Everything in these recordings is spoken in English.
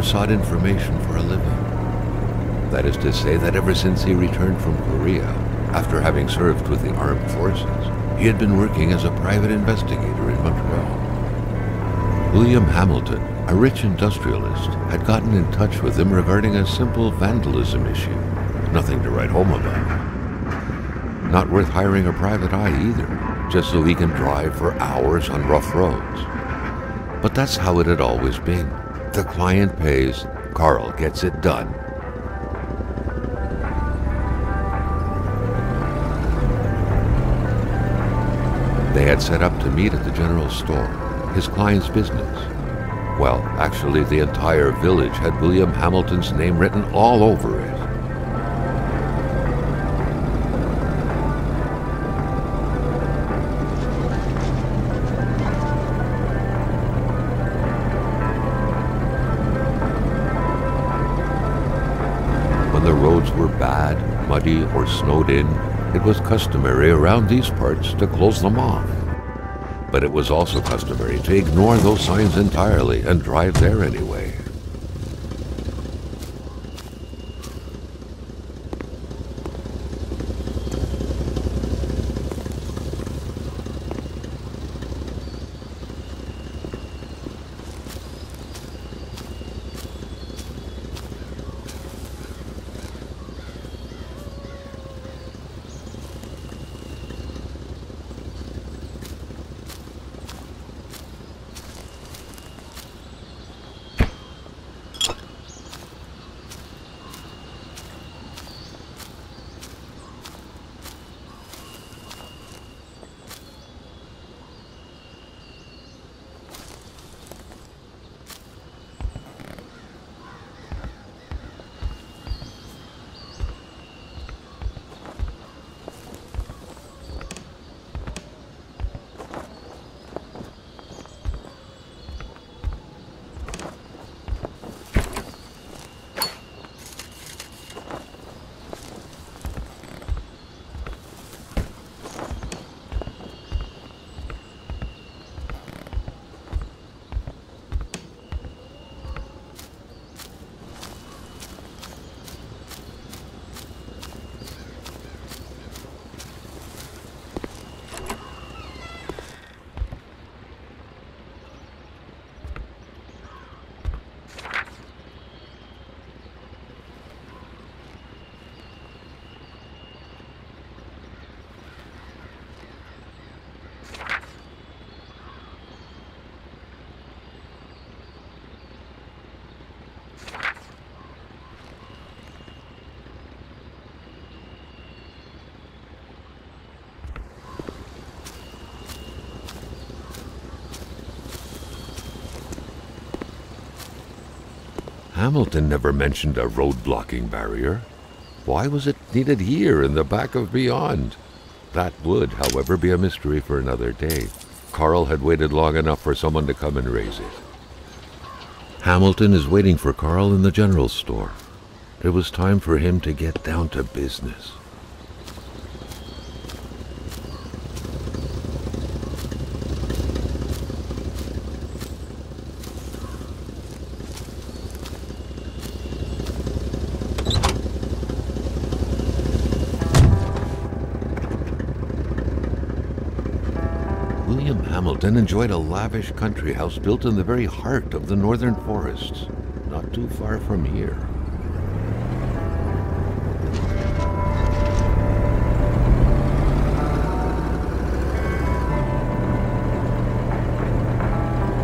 never sought information for a living. That is to say that ever since he returned from Korea, after having served with the armed forces, he had been working as a private investigator in Montreal. William Hamilton, a rich industrialist, had gotten in touch with him regarding a simple vandalism issue. Nothing to write home about. Not worth hiring a private eye either, just so he can drive for hours on rough roads. But that's how it had always been. The client pays, Carl gets it done. They had set up to meet at the general store, his client's business. Well, actually, the entire village had William Hamilton's name written all over it. When the roads were bad, muddy, or snowed in, it was customary around these parts to close them off. But it was also customary to ignore those signs entirely and drive there anyway. Hamilton never mentioned a road-blocking barrier. Why was it needed here in the back of Beyond? That would, however, be a mystery for another day. Carl had waited long enough for someone to come and raise it. Hamilton is waiting for Carl in the general store. It was time for him to get down to business. William Hamilton enjoyed a lavish country house built in the very heart of the northern forests, not too far from here.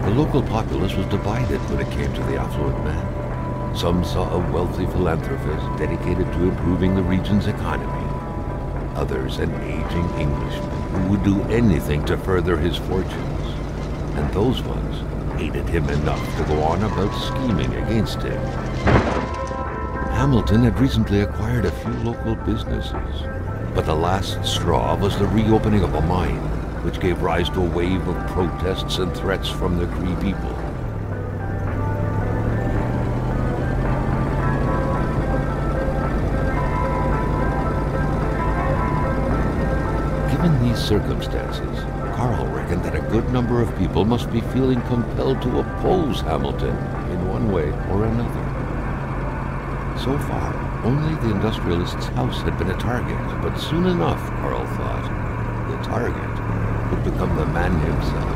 The local populace was divided when it came to the affluent man. Some saw a wealthy philanthropist dedicated to improving the region's economy. Others an aging Englishman who would do anything to further his fortunes. And those ones hated him enough to go on about scheming against him. Hamilton had recently acquired a few local businesses, but the last straw was the reopening of a mine, which gave rise to a wave of protests and threats from the Cree people. Given these circumstances, Carl reckoned that a good number of people must be feeling compelled to oppose Hamilton in one one way or another. So far, only the industrialist's house had been a target, but soon enough, Carl thought, the target would become the man himself.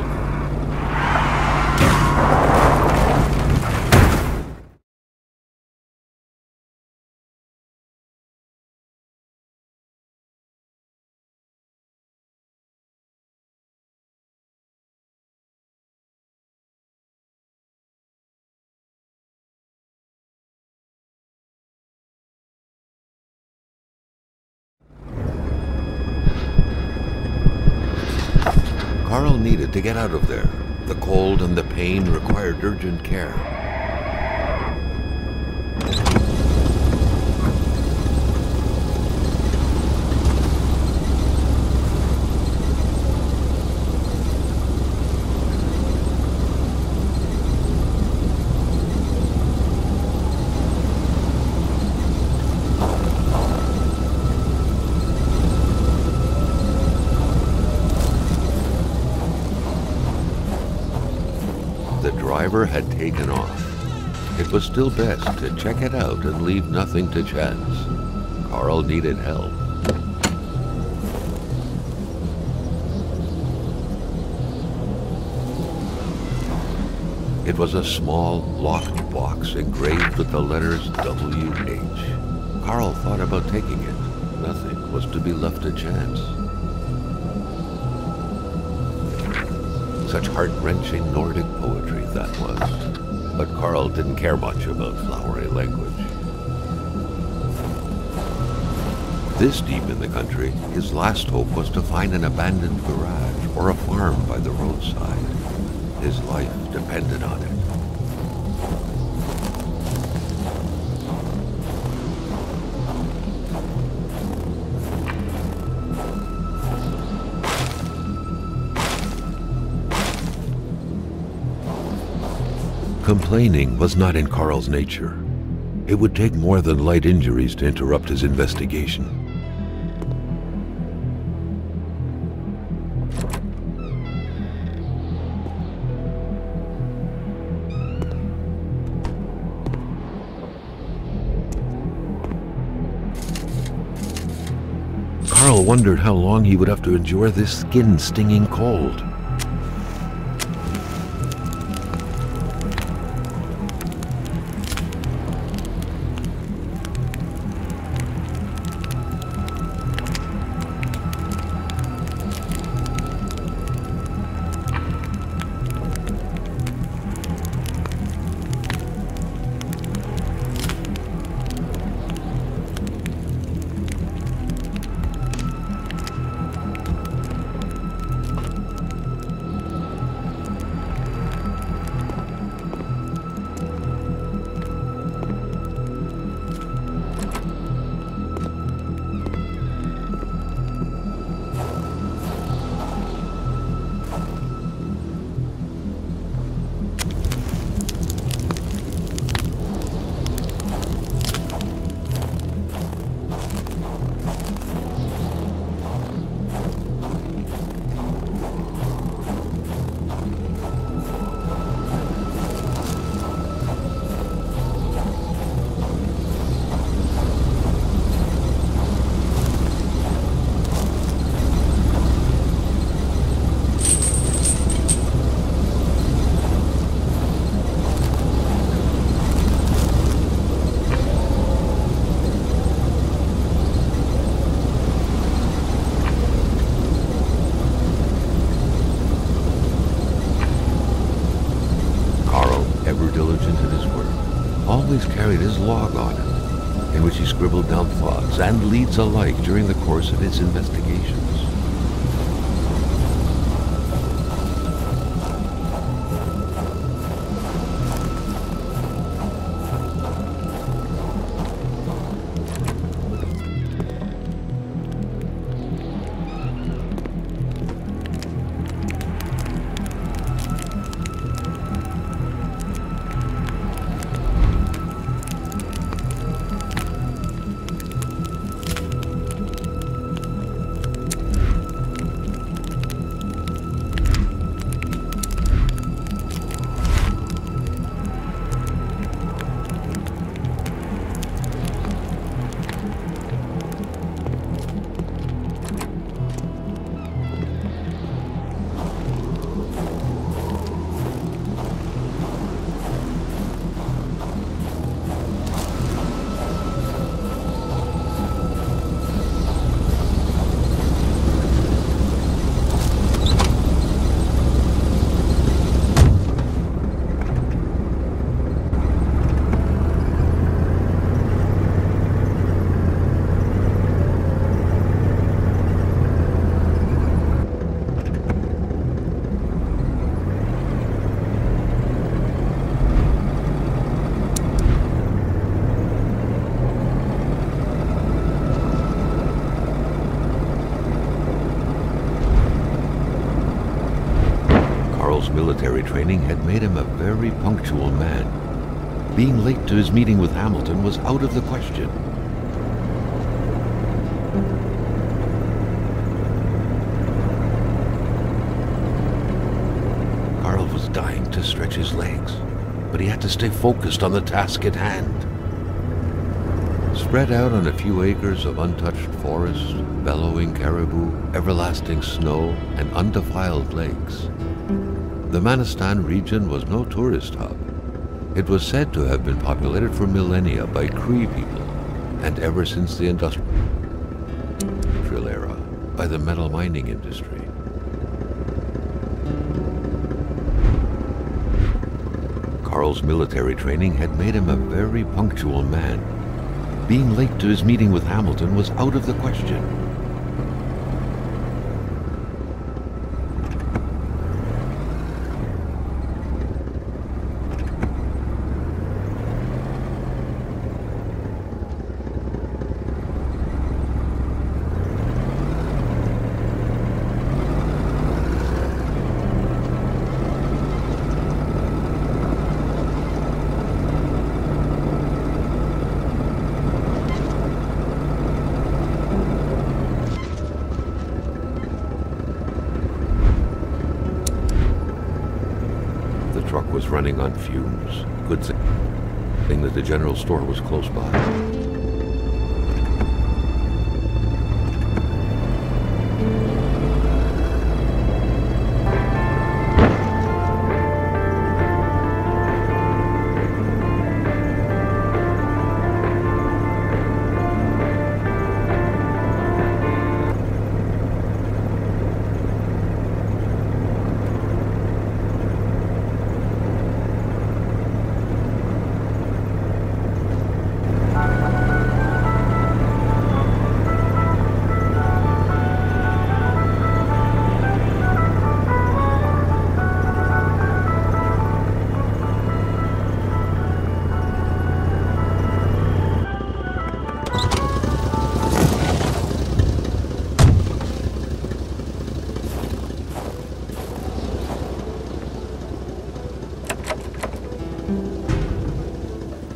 Carl needed to get out of there. The cold and the pain required urgent care. The driver had taken off. It was still best to check it out and leave nothing to chance. Carl needed help. It was a small, locked box engraved with the letters WH. Carl thought about taking it. Nothing was to be left to chance. Such heart-wrenching Nordic poetry that was. But Carl didn't care much about flowery language. This deep in the country, his last hope was to find an abandoned garage or a farm by the roadside. His life depended on it. Complaining was not in Carl's nature. It would take more than light injuries to interrupt his investigation. Carl wondered how long he would have to endure this skin-stinging cold. Always carried his log on him, in which he scribbled down thoughts and leads alike during the course of his investigations. military training had made him a very punctual man. Being late to his meeting with Hamilton was out of the question. Carl was dying to stretch his legs, but he had to stay focused on the task at hand. Spread out on a few acres of untouched forest, bellowing caribou, everlasting snow, and undefiled lakes, the Manistan region was no tourist hub. It was said to have been populated for millennia by Cree people, and ever since the industrial era, by the metal mining industry. Carl's military training had made him a very punctual man. Being late to his meeting with Hamilton was out of the question. Was running on fumes. Good thing that the general store was close by.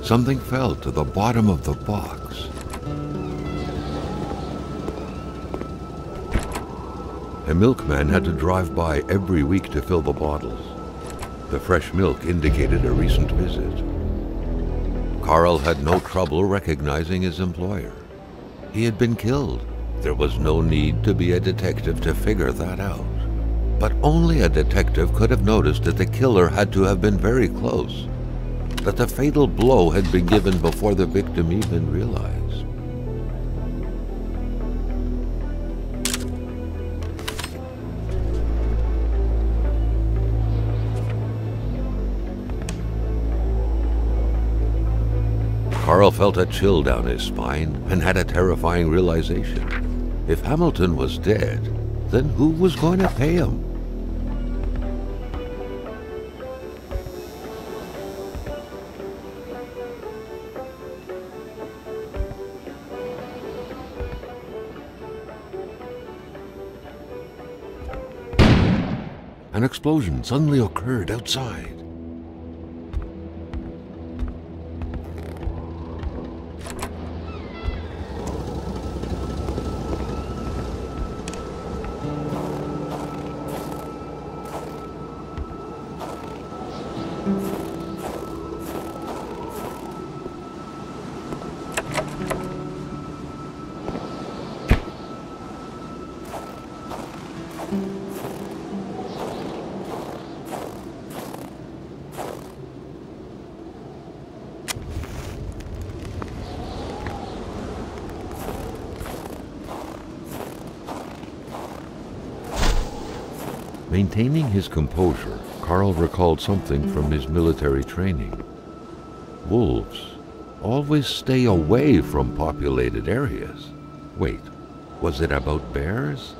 Something fell to the bottom of the box. A milkman had to drive by every week to fill the bottles. The fresh milk indicated a recent visit. Carl had no trouble recognizing his employer. He had been killed. There was no need to be a detective to figure that out. But only a detective could have noticed that the killer had to have been very close, that the fatal blow had been given before the victim even realized. Carl felt a chill down his spine and had a terrifying realization. If Hamilton was dead, then who was going to pay him? An explosion suddenly occurred outside. Maintaining his composure, Carl recalled something from his military training. Wolves always stay away from populated areas. Wait, was it about bears?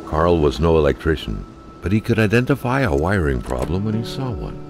Carl was no electrician, but he could identify a wiring problem when he saw one.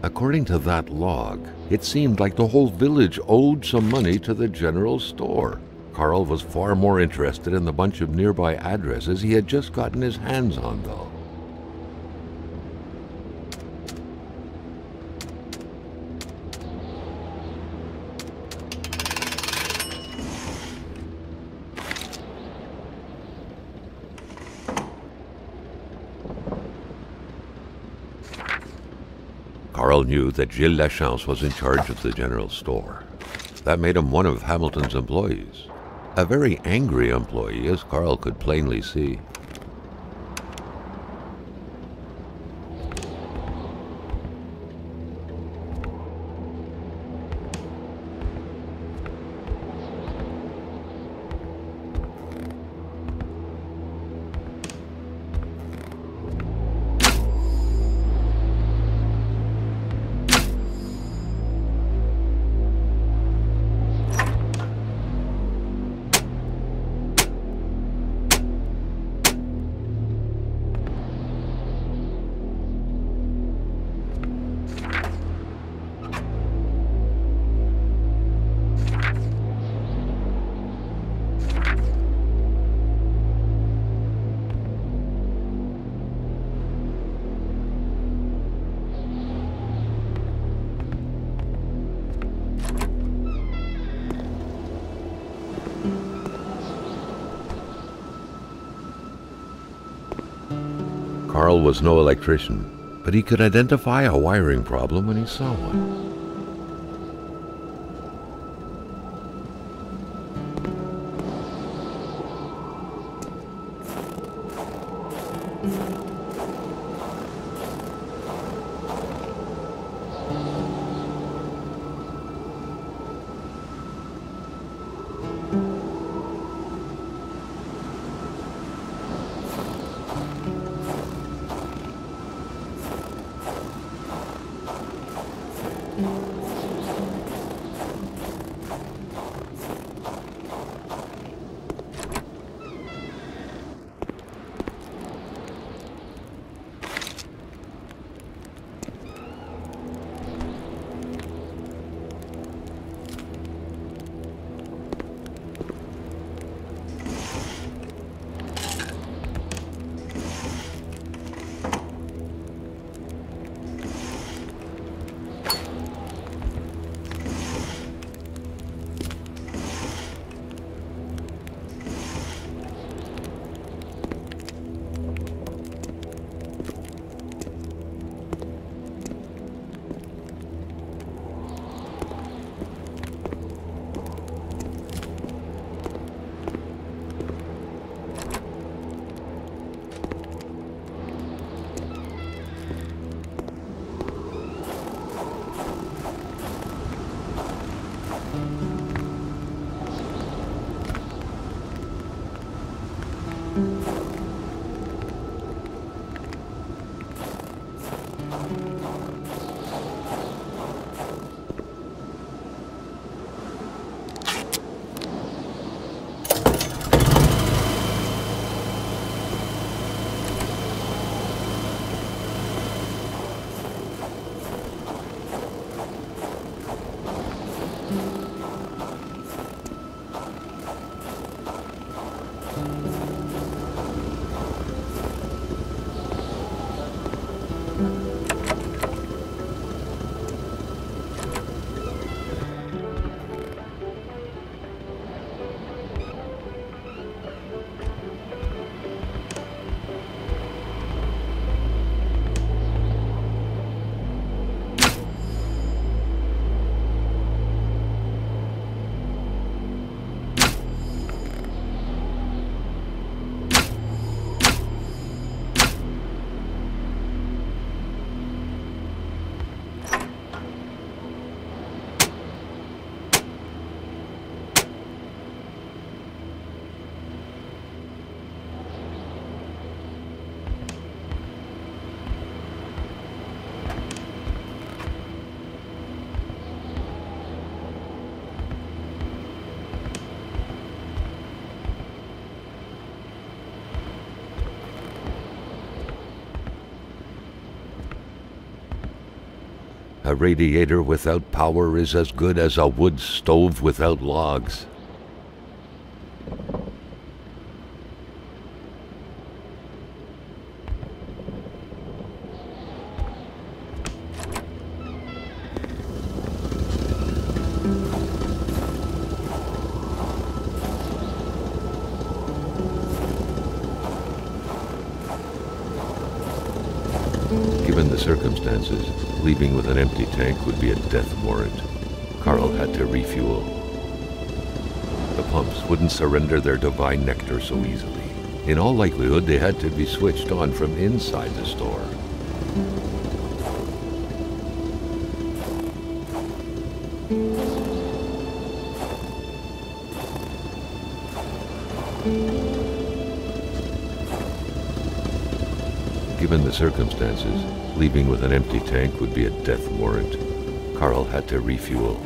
According to that log, it seemed like the whole village owed some money to the general store. Carl was far more interested in the bunch of nearby addresses he had just gotten his hands on, though. Carl knew that Gilles Lachance was in charge of the general store. That made him one of Hamilton's employees. A very angry employee, as Carl could plainly see. Carl was no electrician, but he could identify a wiring problem when he saw one. A radiator without power is as good as a wood stove without logs. Given the circumstances, leaving with an empty tank would be a death warrant. Carl had to refuel. The pumps wouldn't surrender their divine nectar so easily. In all likelihood, they had to be switched on from inside the store. Given the circumstances, leaving with an empty tank would be a death warrant. Carl had to refuel.